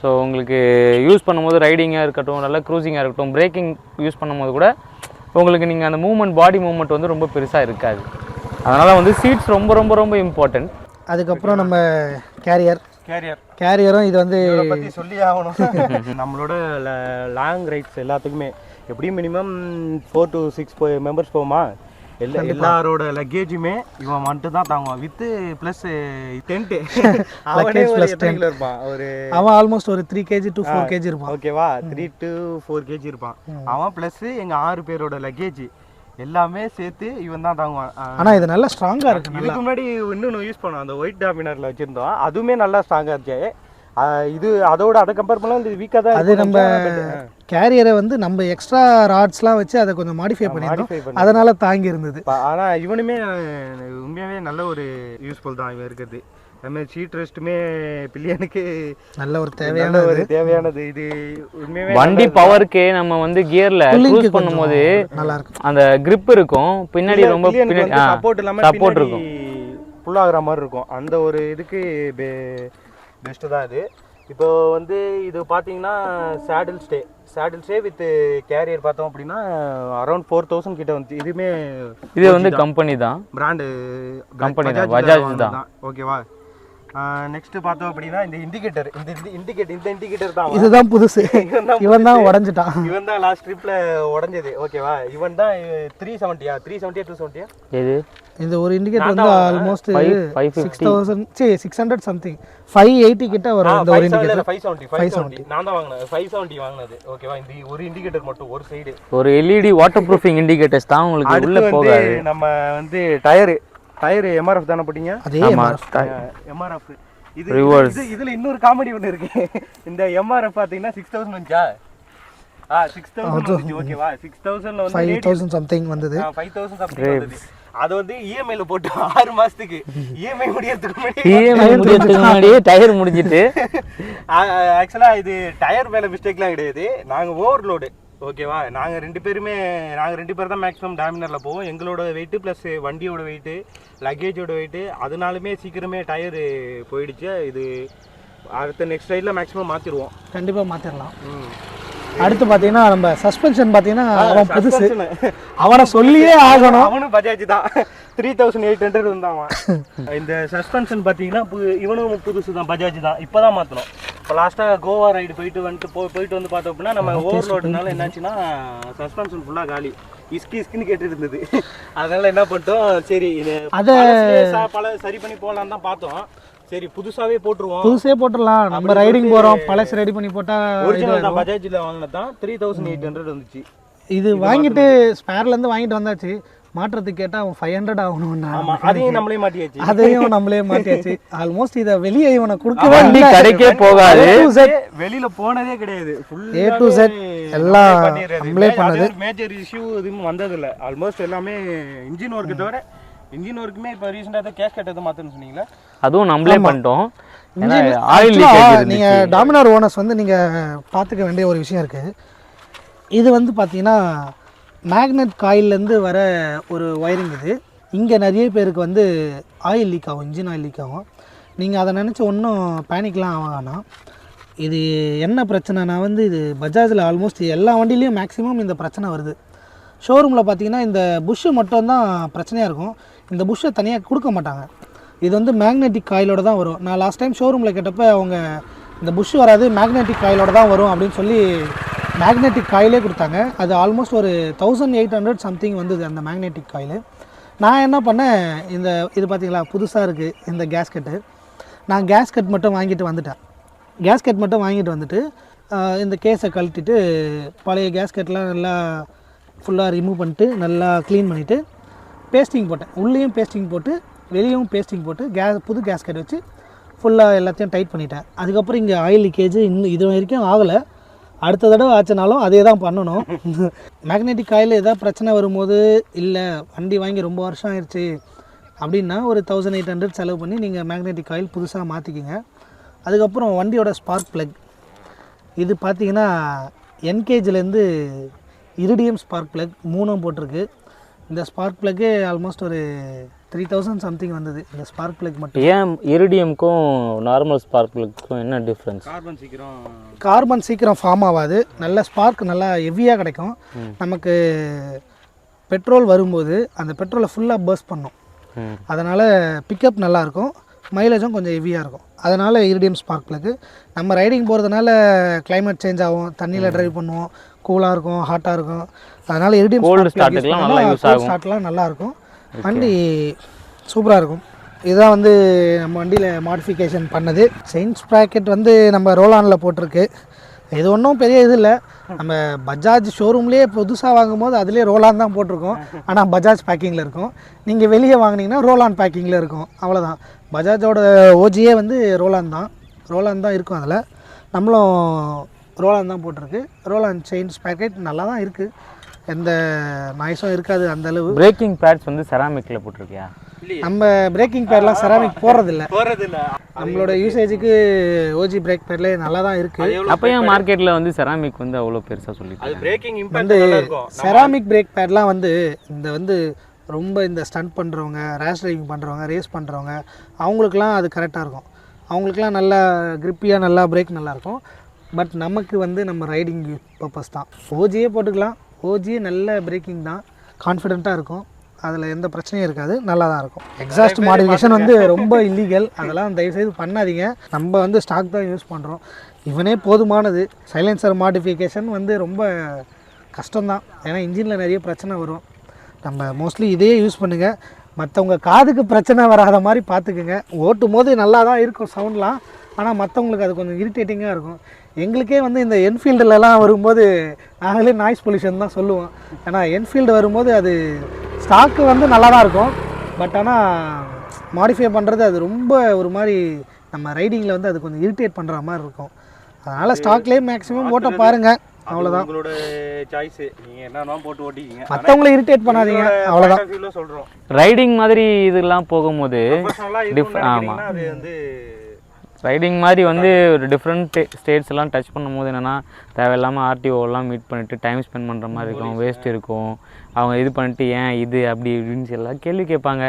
ஸோ உங்களுக்கு யூஸ் பண்ணும்போது ரைடிங்காக இருக்கட்டும், நல்லா க்ரூசிங்காக இருக்கட்டும், பிரேக்கிங் யூஸ் பண்ணும்போது கூட உங்களுக்கு நீங்கள் அந்த மூவ்மெண்ட் பாடி மூவ்மெண்ட் வந்து ரொம்ப பெருசாக இருக்காது. அதனால் வந்து சீட்ஸ் ரொம்ப ரொம்ப ரொம்ப இம்பார்ட்டன்ட். அதுக்கப்புறம் நம்ம கேரியரும் இது வந்து பற்றி சொல்லி ஆகணும். நம்மளோட லாங் ரைட்ஸ் எல்லாத்துக்குமே எப்படியும் மினிமம் 4 to 6 மெம்பர்ஸ் போகுமா. எல்லாரோட லக்கேஜுமே இவன் மட்டும் தான் தாங்குவான். வித்து ப்ளஸ் டென்ட் இருப்பான். அவன் ஆல்மோஸ்ட் ஒரு 3 kg to 4 kg இருப்பான். ஓகேவா, 3 to 4 kg இருப்பான் அவன். ப்ளஸ் எங்கள் 6 பேரோட லக்கேஜ் எல்லாமே சேர்த்து இவன் தான் தாங்குவான். ஆனால் இது நல்லா ஸ்ட்ராங்காக இருக்கு. இதுக்கு முன்னாடி இன்னொன்று யூஸ் பண்ணோம், அந்த ஒயிட் டாமினரில் வச்சுருந்தோம். அதுவுமே நல்லா ஸ்ட்ராங்காக இருந்துச்சு. இது அதோட அதை கம்பேர் பண்ணால் இது வீக்காக தான். அது நம்ம கேரியரை வந்து நம்ம எக்ஸ்ட்ரா ராட்ஸ்லாம் வச்சு அதை கொஞ்சம் மாடிஃபை பண்ணியிருந்தோம், அதனால தாங்கி இருந்தது. ஆனால் இவனுமே உண்மையாகவே நல்ல ஒரு யூஸ்ஃபுல் தான் இவன் இருக்கிறது. அதுமாதிரி சீட் ரெஸ்ட்டுமே பில்லியனுக்கு நல்ல ஒரு தேவையானது. இது உண்மையாகவே வண்டி பவருக்கு நம்ம வந்து கியரில் யூஸ் பண்ணும்போது நல்லா இருக்கும். அந்த கிரிப் இருக்கும், பின்னாடி ரொம்ப சப்போர்ட் இல்லாமல் இருக்கும், புல்லாகிற மாதிரி இருக்கும். அந்த ஒரு இதுக்கு பெஸ்ட்டு தான் இது. இப்போ வந்து இது பார்த்தீங்கன்னா சேடில் ஸ்டே வித் கேரியர் பார்த்தோம் அப்படின்னா அரௌண்ட் 4000 கிட்ட வந்து. இது வந்து கம்பெனி தான், பிராண்டு கம்பெனி தான், பஜாஜ் தான். ஓகேவா, நெக்ஸ்ட் பார்த்தோம் அப்படின்னா இந்த இண்டிகேட்டர் இந்த இண்டிகேட்டர் தான் இதுதான் புதுசு. இவன் தான் உடஞ்சிட்டான். இவன் தான் லாஸ்ட் ட்ரிப்ல உடஞ்சது. ஓகேவா, இவன் தான் 370 270 எது இந்த ஒரு இண்டிகேட்டர் வந்து ஆல்மோஸ்ட் 600 சம்திங் 580 கிட்ட வரும். இந்த ஒரு இண்டிகேட்டர் 570 நான் தான் வாங்கினேன். 570 வாங்கினது. ஓகேவா, இந்த ஒரு இண்டிகேட்டர் மட்டும் ஒரு சைடு ஒரு எல்இடி வாட்டர் ப்ரூஃபிங் இண்டிகேட்டர்ஸ் தான் உங்களுக்கு உள்ள போகாது. நம்ம வந்து டயர் எம்ஆர்எஃப் தானே போட்டீங்க? அதே எம்ஆர்எஃப். இதுல இன்னொரு காமெடி ஒன்று இருக்கு. இந்த எம்ஆர்எஃப் பாத்தீங்கன்னா 6000 வந்துச்சா? 6000 வந்துச்சு. ஓகேவா, 6000ல வந்து 5000 சம்திங் வந்தது. 5000 சம்திங் வந்தது. அது வந்து இஎம்ஐல போட்டு 6 மாசத்துக்கு இஎம்ஐ முடியறதுக்கு முன்னாடியே டயர் முடிஞ்சிட்டு. ஆக்சுவலா இது டயர் மேல மிஸ்டேக்லாம் கிடையாது. நாங்க ஓவர்லோடு. ஓகேவா, நாங்கள் 2 பேர் தான் மேக்ஸிமம் டாமினரில் போவோம். எங்களோட வெயிட்டு ப்ளஸ் வண்டியோட வெயிட்டு லக்கேஜோட வெயிட்டு, அதனாலுமே சீக்கிரமே டயரு போயிடுச்சு. இது அடுத்த நெக்ஸ்ட் ரைடில் மேக்ஸிமம் மாற்றிடுவோம். கண்டிப்பாக மாற்றிடலாம். அடுத்து பார்த்தீங்கன்னா நம்ம சஸ்பென்ஷன் பார்த்தீங்கன்னா அவன் புதுசு, அவனை சொல்லியே ஆகணும். அவனும் பஜாஜ் தான் 3800 இருந்தான். இந்த சஸ்பென்ஷன் பார்த்தீங்கன்னா இவனும் புதுசு தான், பஜாஜ் தான். இப்போ தான் மாற்றணும். இப்போ லாஸ்ட்டாக கோவா ரைடு போயிட்டு வந்து பார்த்தோம் அப்படின்னா நம்ம ஓவர்லோடுனால என்னாச்சுன்னா சஸ்பென்ஷன் ஃபுல்லாக காலி. இஸ்கின்னு கேட்டு இருந்தது. அதனால என்ன பண்ணிட்டோம், சரி இது பல சரி பண்ணி போகலான்னு தான் பார்த்தோம். சரி புதுசாவே போட்டுருவோம். புதுசே போட்டுடலாம், நம்ம ரைடிங் போறோம், பழசு ரெடி பண்ணி போட்டா. ஒரிஜினல் தான், பஜாஜ்ல வாங்கினது தான். 3800 வந்துச்சு. இது வாங்கிட்டு ஸ்பேர்ல இருந்து வாங்கிட்டு வந்தாச்சு. மாற்றத்துக்கு கேட்டா அவன் 500 ஆகணும். ஆமா, அதையும் நம்மளே மாட்டியாச்சு. ஆல்மோஸ்ட் இத வெளியே இவனை கொடுக்கவே வண்டி கடைக்கே போகாது. வெளியில போனதே கிடையாது. A to Z எல்லாம் நம்மளே பண்ணது. மேஜர் இஷ்யூ எதுவும் வந்தது இல்ல. ஆல்மோஸ்ட் எல்லாமே இன்ஜின் ஒர்க் தவிர. இன்ஜின் ஒர்க்குமே இப்போ ரீசெண்டாக கேஸ் கட் எதுவும் மாற்றணும்னு சொன்னீங்களா? அதுவும் நம்மளே பண்ணிட்டோம். நீங்கள் டாமினார் ஓனர்ஸ் வந்து நீங்கள் பார்த்துக்க வேண்டிய ஒரு விஷயம் இருக்குது. இது வந்து பார்த்தீங்கன்னா மேக்னெட் காயிலேருந்து வர ஒரு ஒயரிங். இது இங்கே நிறைய பேருக்கு வந்து ஆயில் லீக் ஆகும், இன்ஜின் ஆயில் லீக் ஆகும். நீங்கள் அதை நினச்சி ஒன்றும் பேனிக்லாம் ஆகணும். இது என்ன பிரச்சனைனா வந்து இது பஜாஜில் ஆல்மோஸ்ட் எல்லா வண்டியிலையும் மேக்ஸிமம் இந்த பிரச்சனை வருது. ஷோரூமில் பார்த்தீங்கன்னா இந்த புஷ்ஷு மட்டும்தான் பிரச்சனையாக இருக்கும். இந்த புஷ்ஷை தனியாக கொடுக்க மாட்டாங்க. இது வந்து மேக்னெட்டிக் காயிலோடு தான் வரும். நான் லாஸ்ட் டைம் ஷோரூமில் கேட்டப்போ அவங்க இந்த புஷ்ஷு வராது, மேக்னெட்டிக் காயிலோடு தான் வரும் அப்படின்னு சொல்லி மேக்னெட்டிக் காயிலே கொடுத்தாங்க. அது ஆல்மோஸ்ட் ஒரு 1800 சம்திங் வந்தது அந்த மேக்னெட்டிக் காயில். நான் என்ன பண்ணேன், இது பார்த்தீங்களா புதுசாக இருக்குது இந்த கேஸ்கெட்டு. நான் கேஸ்கெட் மட்டும் வாங்கிட்டு வந்துட்டு இந்த கேஸை கழட்டிட்டு பழைய கேஸ்கெட்லாம் நல்லா ஃபுல்லாக ரிமூவ் பண்ணிட்டு நல்லா க்ளீன் பண்ணிவிட்டு பேஸ்டிங் போட்டேன். உள்ளேயும் பேஸ்டிங் போட்டு வெளியும் பேஸ்டிங் போட்டு புது கேஸ்கெட் வச்சு ஃபுல்லாக எல்லாத்தையும் டைட் பண்ணிட்டேன். அதுக்கப்புறம் இங்கே ஆயில் லீக்கேஜ் இன்னும் இது வரைக்கும் ஆகலை. அடுத்த தடவை ஆச்சுனாலும் அதே தான் பண்ணணும். மேக்னெட்டிக் காயில் எதாவது பிரச்சனை வரும்போது, இல்லை வண்டி வாங்கி ரொம்ப வருஷம் ஆயிடுச்சு அப்படின்னா ஒரு 1800 செலவு பண்ணி நீங்கள் மேக்னெட்டிக் காயில் புதுசாக மாற்றிக்கிங்க. அதுக்கப்புறம் வண்டியோட ஸ்பார்க் ப்ளக் இது பார்த்தீங்கன்னா என்கேஜிலேருந்து இரிடியம் ஸ்பார்க் ப்ளக் 3 போட்டிருக்கு. இந்த ஸ்பார்க் ப்ளக்கே ஆல்மோஸ்ட் ஒரு 3000 சம்திங் வந்தது இந்த ஸ்பார்க் ப்ளக் மட்டும். ஏன் இரிடியம்க்கும் நார்மல் ஸ்பார்க் ப்ளக்குக்கும் என்ன டிஃப்ரென்ஸ்? கார்பன் சீக்கிரம் ஃபார்ம் ஆகாது. நல்ல ஸ்பார்க் நல்லா ஹெவியாக கிடைக்கும். நமக்கு பெட்ரோல் வரும்போது அந்த பெட்ரோலை ஃபுல்லாக பர்ஸ்ட் பண்ணும். அதனால் பிக்கப் நல்லாயிருக்கும், மைலேஜும் கொஞ்சம் ஹெவியாக இருக்கும். அதனால் இரிடியம் ஸ்பார்க் ப்ளக்கு. நம்ம ரைடிங் போகிறதுனால கிளைமேட் சேஞ்ச் ஆகும், தண்ணியில் ட்ரைவ் பண்ணுவோம், கூலாக இருக்கும், ஹாட்டாக இருக்கும். அதனால் இரிடியம் ஸ்டார்ட்லாம் நல்லாயிருக்கும். வண்டி சூப்பராக இருக்கும். இதுதான் வந்து நம்ம வண்டியில் மாடிஃபிகேஷன் பண்ணது. செயின் ஸ்ப்ராக்கெட் வந்து நம்ம ரோலானில் போட்டிருக்கு. இது ஒன்றும் பெரிய இது இல்லை. நம்ம பஜாஜ் ஷோரூம்லேயே புதுசாக வாங்கும்போது அதுலேயே ரோலான் தான் போட்டிருக்கோம். ஆனால் பஜாஜ் பேக்கிங்கில் இருக்கும். நீங்கள் வெளியே வாங்கினீங்கன்னா ரோலான் பேக்கிங்கில் இருக்கும். அவ்வளோதான். பஜாஜோட ஓஜியே வந்து ரோலான் தான் இருக்கும். அதில் நம்மளும் ரோலான் தான் போட்டிருக்கு. ரோலான் செயின் ஸ்ப்ராக்கெட் நல்லா தான் இருக்குது, எந்த நாய்ஸும் இருக்காது அந்த அளவு. பிரேக்கிங் பேட்ஸ் வந்து செராமிக்கில் போட்டிருக்கியா? நம்ம பிரேக்கிங் பேட்லாம் செராமிக் போடுறதில்ல. நம்மளோட யூசேஜுக்கு ஓஜி பிரேக் பேட்லேயே நல்லா தான் இருக்குது. அப்போ ஏன் மார்க்கெட்டில் வந்து செராமிக் வந்து அவ்வளோ பெருசாக சொல்லிட்டு வந்து செராமிக் பிரேக் பேட்லாம் வந்து ரொம்ப இந்த ஸ்டண்ட் பண்ணுறவங்க, ரேஷ் டிரைவிங் பண்ணுறவங்க, ரேஸ் பண்ணுறவங்க அவங்களுக்குலாம் அது கரெக்டாக இருக்கும். அவங்களுக்குலாம் நல்லா கிரிப்பியாக நல்லா பிரேக் நல்லாயிருக்கும். பட் நமக்கு வந்து நம்ம ரைடிங் பர்பஸ் தான். ஓஜியே போட்டுக்கலாம். ஓஜியே நல்ல பிரேக்கிங் தான், கான்ஃபிடெண்ட்டாக இருக்கும். அதில் எந்த பிரச்சனையும் இருக்காது, நல்லா தான் இருக்கும். எக்ஸாஸ்ட் மாடிஃபிகேஷன் வந்து ரொம்ப இல்லீகல், அதெல்லாம் தயவுசெய்து பண்ணாதீங்க. நம்ம வந்து ஸ்டாக் தான் யூஸ் பண்ணுறோம், இவனே போதுமானது. சைலன்சர் மாடிஃபிகேஷன் வந்து ரொம்ப கஷ்டம்தான், ஏன்னா இன்ஜினில் நிறைய பிரச்சனை வரும். நம்ம மோஸ்ட்லி இதே யூஸ் பண்ணுங்கள், மற்றவங்க காதுக்கு பிரச்சனை வராத மாதிரி பார்த்துக்குங்க. ஓட்டும் போது நல்லா தான் இருக்கும் சவுண்ட்லாம், ஆனால் மற்றவங்களுக்கு அது கொஞ்சம் இரிட்டேட்டிங்காக இருக்கும். எங்களுக்கே வந்து இந்த என்ஃபீல்டுலலாம் வரும்போது நாங்களே நாய்ஸ் பொல்யூஷன் தான் சொல்லுவோம். ஏன்னா என்ஃபீல்டு வரும்போது அது ஸ்டாக்கு வந்து நல்லா தான் இருக்கும், பட் ஆனால் மாடிஃபை பண்ணுறது அது ரொம்ப ஒரு மாதிரி நம்ம ரைடிங்கில் வந்து அது கொஞ்சம் இரிட்டேட் பண்ணுற மாதிரி இருக்கும். அதனால் ஸ்டாக்லேயே மேக்ஸிமம் ஓட்ட பாருங்கள், அவ்வளோதான். உங்களோட சாய்ஸ், நீங்கள் என்னன்னா போட்டு ஓட்டிக்கிங்க, மற்றவங்களை இரிட்டேட் பண்ணாதீங்க, அவ்வளோதான். சொல்கிறோம். ரைடிங் மாதிரி இதெல்லாம் போகும்போது ஆமாம், அது வந்து ரைடிங் மாதிரி வந்து ஒரு டிஃப்ரெண்ட் ஸ்டேட்ஸ் எல்லாம் டச் பண்ணும்போது என்னென்னா தேவையில்லாமல் ஆர்டிஓலாம் மீட் பண்ணிவிட்டு டைம் ஸ்பெண்ட் பண்ணுற மாதிரி இருக்கும், வேஸ்ட் இருக்கும். அவங்க இது பண்ணிட்டு ஏன் இது அப்படி இப்படின்னு எல்லாம் கேள்வி கேட்பாங்க.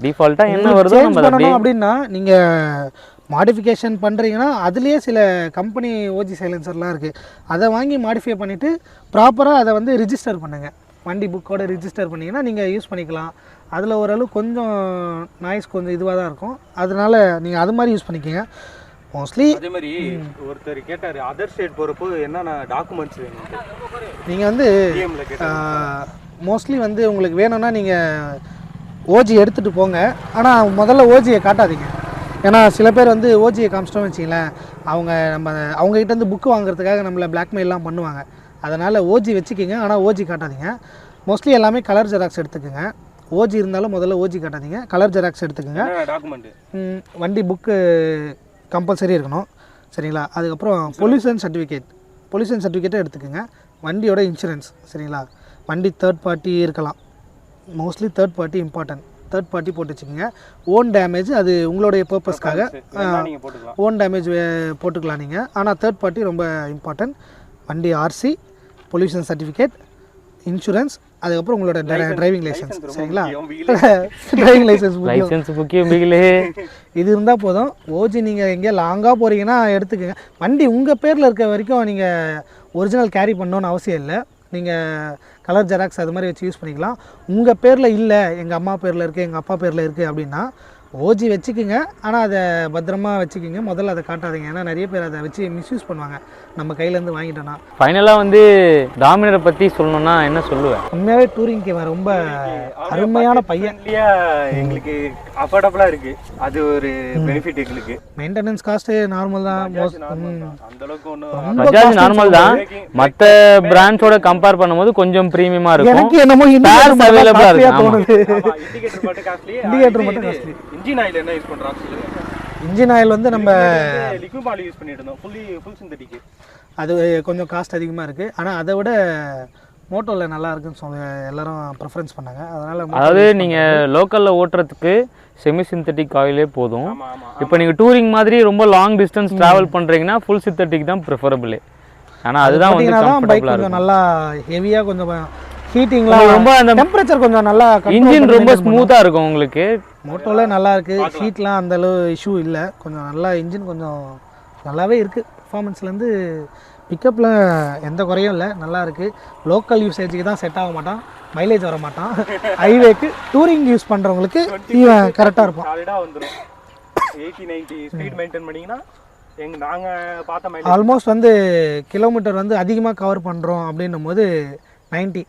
டிஃபால்ட்டாக என்ன வருதோ நம்ம பண்ணணும் அப்படின்னா நீங்கள் மாடிஃபிகேஷன் பண்ணுறீங்கன்னா அதுலேயே சில கம்பெனி ஓஜி சைலன்சர்லாம் இருக்குது, அதை வாங்கி மாடிஃபை பண்ணிவிட்டு ப்ராப்பராக அதை வந்து ரிஜிஸ்டர் பண்ணுங்கள். வண்டி புக்கோட ரிஜிஸ்டர் பண்ணிங்கன்னா நீங்கள் யூஸ் பண்ணிக்கலாம். அதில் ஓரளவு கொஞ்சம் நாய்ஸ் கொஞ்சம் இதுவாக தான் இருக்கும், அதனால நீங்கள் அது மாதிரி யூஸ் பண்ணிக்கோங்க. மோஸ்ட்லி அதே மாதிரி ஒருத்தர் கேட்டார் அதர் ஸ்டேட் போகிறப்போ என்னென்ன டாக்குமெண்ட்ஸ் வேணும். நீங்கள் வந்து மோஸ்ட்லி வந்து உங்களுக்கு வேணும்னா நீங்கள் ஓஜி எடுத்துகிட்டு போங்க, ஆனால் முதல்ல ஓஜியை காட்டாதீங்க. ஏன்னா சில பேர் வந்து ஓஜியை காமிச்சிட்டோம்னு வச்சிங்களேன், அவங்ககிட்டேருந்து புக்கு வாங்குறதுக்காக நம்மளை பிளாக்மெயிலாம் பண்ணுவாங்க. அதனால் ஓஜி வச்சுக்கிங்க, ஆனால் ஓஜி காட்டாதீங்க. மோஸ்ட்லி எல்லாமே கலர் ஜெராக்ஸ் எடுத்துக்கோங்க. ஓஜி இருந்தாலும் முதல்ல ஓஜி காட்டாதீங்க, கலர் ஜெராக்ஸ் எடுத்துக்கோங்க. வண்டி புக்கு கம்பல்சரி இருக்கணும், சரிங்களா? அதுக்கப்புறம் பொல்யூஷன் சர்டிஃபிகேட்டை எடுத்துக்கோங்க. வண்டியோட இன்சூரன்ஸ், சரிங்களா? வண்டி தேர்ட் பார்ட்டி இருக்கலாம், mostly third party important, third party போட்டு வச்சுக்கோங்க. ஓன் டேமேஜ் அது உங்களுடைய பர்பஸ்க்காக ஓன் டேமேஜ் போட்டுக்கலாம் நீங்கள், ஆனால் தேர்ட் பார்ட்டி ரொம்ப இம்பார்ட்டன்ட். வண்டி ஆர்சி, பொல்யூஷன் சர்டிஃபிகேட், இன்சூரன்ஸ், அதுக்கப்புறம் உங்களோட டிரைவிங் லைசன்ஸ், சரிங்களா? டிரைவிங் லைசன்ஸ் முக்கியம், இது இருந்தால் போதும். ஓஜி நீங்கள் எங்கேயா லாங்காக போகிறீங்கன்னா எடுத்துக்கோங்க. வண்டி உங்கள் பேரில் இருக்க வரைக்கும் நீங்கள் ஒரிஜினல் கேரி பண்ணணுன்னு அவசியம் இல்லை, நீங்கள் கலர் ஜெராக்ஸ் அது மாதிரி வச்சு யூஸ் பண்ணிக்கலாம். உங்கள் பேரில் இல்லை, எங்கள் அம்மா பேரில் இருக்குது, எங்கள் அப்பா பேரில் இருக்குது அப்படின்னா ஓஜி வச்சுக்கோங்க, ஆனால் அதை பத்திரமா வச்சுக்கோங்க. முதல்ல அதை காட்டாதீங்க, ஏன்னா நிறைய பேர் அதை வச்சு மிஸ்யூஸ் பண்ணுவாங்க நம்ம கையிலேருந்து வாங்கிட்டோன்னா. ஃபைனலாக வந்து டாமினரை பற்றி சொல்லணும்னா என்ன சொல்லுவேன்? உண்மையாகவே டூரிங்க்கு ரொம்ப அருமையான பையன், எங்களுக்கு அஃபோர்டபுளாக இருக்குது, அது ஒரு பெனிஃபிட் எங்களுக்கு. மெயின்டெனன்ஸ் காஸ்ட்டு நார்மல் தான், அந்தளவுக்கு ஒன்றும் பஜாஜ் நார்மல் தான், மற்ற பிராண்ட்ஸோட கம்பேர் பண்ணும்போது கொஞ்சம் ப்ரீமியமாக இருக்கும். எனக்கு என்னமோ அவைலபிளாக இருக்கு. இண்டிகேட்டர் மட்டும் காஸ்ட்லி. இன்ஜின் ஆயில் என்ன யூஸ் பண்ணுறாங்க? இன்ஜின் ஆயில் வந்து நம்ம லிக்விட் ஆயில் யூஸ் பண்ணிட்டு இருந்தோம், ஃபுல் சிந்தட்டிக். அது கொஞ்சம் காஸ்ட் அதிகமாக இருக்குது, ஆனால் அதை விட மோட்டோவில் நல்லா இருக்குன்னு சொல்லி எல்லாரும் ப்ரிஃபரன்ஸ் பண்ணாங்க. அதாவது நீங்கள் லோக்கலில் ஓட்டுறதுக்கு செமி சிந்தட்டிக் ஆயிலே போதும். இப்போ நீங்கள் டூரிங் மாதிரி ரொம்ப லாங் டிஸ்டன்ஸ் ட்ராவல் பண்ணுறீங்கன்னா ஃபுல் சிந்தட்டிக் தான் ப்ரிஃபரபிள். ஆனால் அதுதான் வந்து பைக் கொஞ்சம் நல்லா ஹெவியாக கொஞ்சம் ஹீட்டிங்லாம் ரொம்ப அந்த டெம்பரேச்சர் கொஞ்சம் நல்லா, இன்ஜின் ரொம்ப ஸ்மூத்தாக இருக்கும் உங்களுக்கு. மோட்டோவில் நல்லா இருக்குது, ஹீட்லாம் அந்த அளவு இஷ்யூ இல்லை, கொஞ்சம் நல்லா இன்ஜின் கொஞ்சம் நல்லாவே இருக்குது. பர்ஃபார்மன்ஸ்லேருந்து பிக்கப்பில் எந்த குறையும் இல்லை, நல்லா இருக்குது. லோக்கல் யூசேஜுக்கு தான் செட் ஆக மாட்டான், மைலேஜ் வர மாட்டான். ஹைவேக்கு டூரிங் யூஸ் பண்ணுறவங்களுக்கு இவன் கரெக்டாக இருப்பான். வந்துடும் 80-90 ஸ்பீட் மெயின்டைன் பண்ணிங்கன்னா நாங்கள் பார்த்த ஆல்மோஸ்ட் வந்து கிலோமீட்டர் வந்து அதிகமாக கவர் பண்ணுறோம் அப்படின்னும் போது 90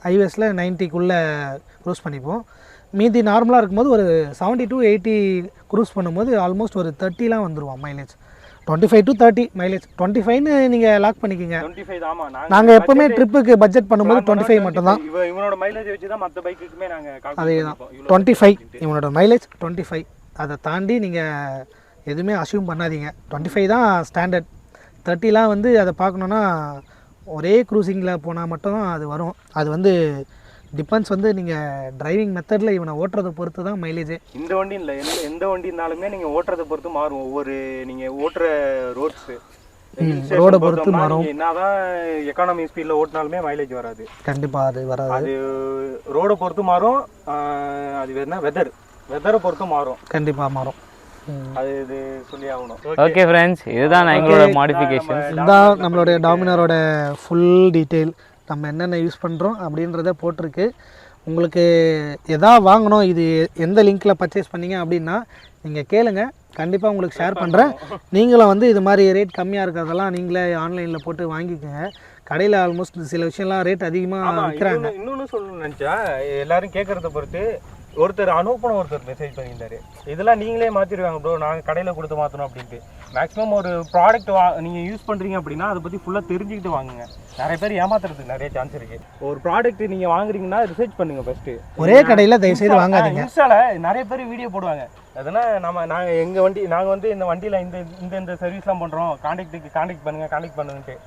ஹைவேஸில் 90க்குள்ளே க்ரூஸ் பண்ணிப்போம். மீதி நார்மலாக இருக்கும்போது ஒரு 70 to 80 க்ரூஸ் பண்ணும்போது ஆல்மோஸ்ட் ஒரு 30லாம் வந்துடுவோம் மைலேஜ். 25 to 30 mileage. 25ன்னு நீங்கள் லாக் பண்ணிக்கிங்க. நாங்கள் எப்போவுமே ட்ரிப்புக்கு பட்ஜெட் பண்ணும்போது 25 மட்டும்தான். இவனோட மைலேஜ் வச்சு தான் மற்ற பைக்குக்குமே நாங்கள் அதே தான் 25 இவனோட மைலேஜ் 25. அதை தாண்டி நீங்கள் எதுவுமே அசியூம் பண்ணாதீங்க. 25 தான் ஸ்டாண்டர்ட். 30லாம் வந்து அதை பார்க்கணுன்னா ஒரே க்ரூசிங்கில் போனால் மட்டும்தான் அது வரும். அது வந்து டிபெண்ட்ஸ் வந்து நீங்கள் டிரைவிங் மெத்தடில் இவனை ஓட்டுறதை பொறுத்து தான் மைலேஜே. இந்த வண்டி இல்லை, எந்த வண்டி இருந்தாலுமே நீங்கள் ஓட்டுறதை பொறுத்து மாறும். ஒவ்வொரு நீங்கள் ஓட்டுற ரோடை பொறுத்து மாறும். என்னதான் எக்கானமி ஸ்பீடில் ஓட்டினாலுமே மைலேஜ் வராது. கண்டிப்பாக அது வராது. அது ரோடை பொறுத்து மாறும். அது என்ன வெதரை பொறுத்து மாறும். கண்டிப்பாக மாறும். அது இது சொல்லி ஆகணும். ஓகே ஃப்ரெண்ட்ஸ், இதுதான் எங்களோட மாடிஃபிகேஷன். இதுதான் நம்மளுடைய டாமினரோட ஃபுல் டீட்டெயில். நம்ம என்னென்ன யூஸ் பண்ணுறோம் அப்படின்றத போட்டிருக்கு. உங்களுக்கு எதா வாங்கணும், இது எந்த லிங்க்கில் பர்ச்சேஸ் பண்ணீங்க அப்படின்னா நீங்கள் கேளுங்க, கண்டிப்பாக உங்களுக்கு ஷேர் பண்ணுறேன். நீங்களும் வந்து இது மாதிரி ரேட் கம்மியாக இருக்கிறதெல்லாம் நீங்களே ஆன்லைனில் போட்டு வாங்கிக்கோங்க. கடையில் ஆல்மோஸ்ட் சில விஷயம்லாம் ரேட் அதிகமாக விற்கிறாங்க. இன்னொன்று சொல்லணும்னு நினச்சா, எல்லாரும் கேட்குறத பொறுத்து ஒருத்தர் அனுப்பன ஒருத்தர் மெசேஜ் பண்ணியிருந்தாரு, இதெல்லாம் நீங்களே மாற்றிடுவாங்க ப்ரோ, நாங்கள் கடையில் கொடுத்து மாற்றணும் அப்படின்ட்டு. மேக்ஸிமம் ஒரு ப்ராடக்ட் நீங்கள் யூஸ் பண்ணுறீங்க அப்படின்னா அதை பற்றி ஃபுல்லாக தெரிஞ்சுக்கிட்டு வாங்குங்க. நிறைய பேர் ஏமாத்துறதுக்கு நிறைய சான்ஸ் இருக்குது. ஒரு ப்ராடக்ட் நீங்கள் வாங்குறீங்கன்னா ரிசர்ச் பண்ணுங்கள் ஃபஸ்ட்டு. ஒரே கடையில் தயவுசெய்து வாங்காதீங்க. இன்ஸ்டாவில் நிறைய பேர் வீடியோ போடுவாங்க, அதனால் நாங்கள் வந்து இந்த வண்டியில் இந்த சர்வீஸ்லாம் பண்ணுறோம், கான்டாக்ட் பண்ணுங்கன்ட்டு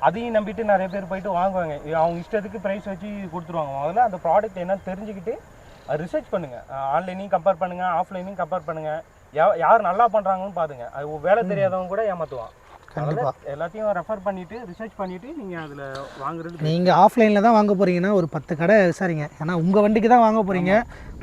அதையும் நம்பிட்டு நிறைய பேர் போயிட்டு வாங்குவாங்க. அவங்க இஷ்டத்துக்கு ப்ரைஸ் வச்சு கொடுத்துருவாங்க. முதல்ல அந்த ப்ராடக்ட் என்னன்னு தெரிஞ்சுக்கிட்டு ரிசர்ச் பண்ணுங்கள். ஆன்லைனையும் கம்பேர் பண்ணுங்கள், ஆஃப்லைனையும் கம்பேர் பண்ணுங்கள். யார் நல்லா பண்ணுறாங்கன்னு பாருங்க. அது வேலை தெரியாதவங்க கூட ஏமாற்றுவான். கண்டிப்பாக எல்லாத்தையும் ரெஃபர் பண்ணிவிட்டு ரிசர்ச் பண்ணிவிட்டு நீங்கள் அதில் வாங்குறது. நீங்கள் ஆஃப்லைனில் தான் வாங்க போகிறீங்கன்னா ஒரு 10 கடை விசாரிங்க. ஏன்னா உங்கள் வண்டிக்கு தான் வாங்க போகிறீங்க.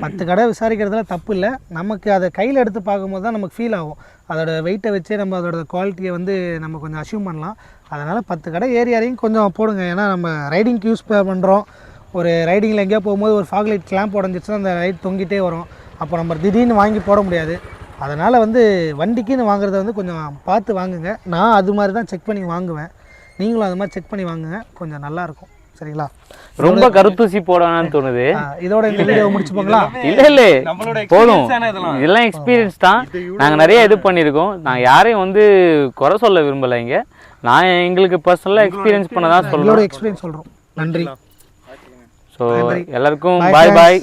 10 கடை விசாரிக்கிறதுல தப்பு இல்லை. நமக்கு அதை கையில் எடுத்து பார்க்கும்போது தான் நமக்கு ஃபீல் ஆகும். அதோட வெயிட்டை வச்சு நம்ம அதோட குவாலிட்டியை வந்து நம்ம கொஞ்சம் அச்சீவ் பண்ணலாம். அதனால் 10 கடை ஏரியாரையும் கொஞ்சம் போடுங்க. ஏன்னா நம்ம ரைடிங்க்கு யூஸ் பண்ணுறோம். ஒரு ரைடிங்கில் எங்கேயோ போகும்போது ஒரு ஃபாக் லைட் கிளாம்ப் உடஞ்சிச்சுன்னா அந்த லைட் தொங்கிட்டே வரும். அப்போ நம்ம திடீர்னு வாங்கி போட முடியாது. அதனால் வந்து வண்டிக்குன்னு வாங்குறத வந்து கொஞ்சம் பார்த்து வாங்குங்க. நான் அது மாதிரி தான் செக் பண்ணி வாங்குவேன். நீங்களும் அது மாதிரி செக் பண்ணி வாங்குங்க, கொஞ்சம் நல்லாயிருக்கும். சரிங்களா? ரொம்ப கருத்தூசி போடணும்னு தோணுது. இதோட இந்த வீடியோ முடிச்சுப்போங்களா? இல்லை போதும், இதெல்லாம் எக்ஸ்பீரியன்ஸ் தான். நாங்கள் நிறைய இது பண்ணியிருக்கோம். நான் யாரையும் வந்து குறை சொல்ல விரும்பலை. இங்கே நான் எங்களுக்கு பர்சனலாக எக்ஸ்பீரியன்ஸ் பண்ண தான் சொல்கிறோம். எக்ஸ்பீரியன்ஸ் சொல்கிறோம். நன்றி. ஸோ எல்லாருக்கும் பாய் பாய்.